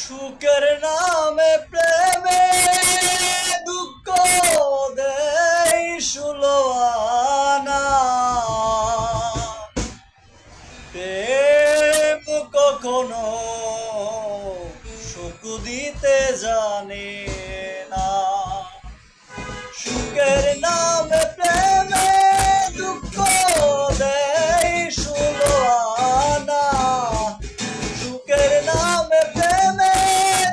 সুখের নামে প্রেমে দুঃখ দেই সুলোয়ানা। প্রেম কখনো সুখ দিতে জানে না। সুখের নামে প্রেমে দুঃখ দেই সুলোয়ানা। সুখের নামে প্রেমে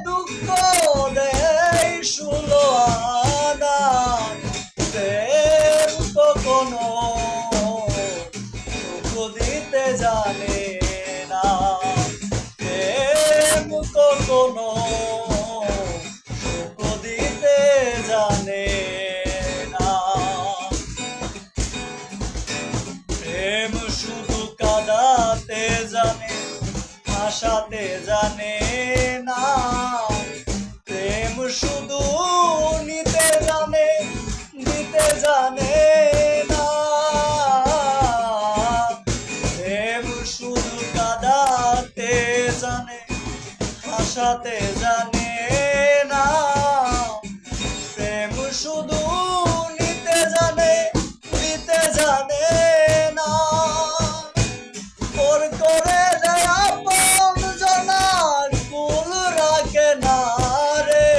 দুঃখ দেই সুলোয়ানা। প্রেম কখনো সুখ দিতে জানে না। প্রেম কখনো সুখ দিতে জানে না। প্রেম শুধু কাঁদাতে জানে, হাসাতে জানে না। প্রেম শুধু নিতে জানে, দিতে জানে না। প্রেম শুধু কাঁদাতে জানে, হাসাতে জানে না। প্রেম শুধু নিতে জানে, দিতে জানে না। ওর করে দেয় আপন জনার কুল রাখে না রে।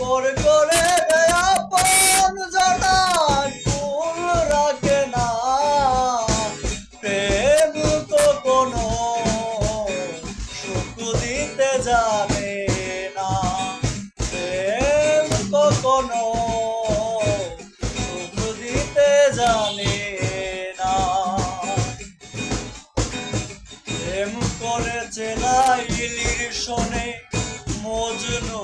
ওর করে দেয় আপন জনার কুল রাখে না। প্রেম কখনো সুখ দিতে জানে না। প্রেম কখনো সুখ দিতে জানে না। প্রেম করেছে লাইলির শোনে মজনু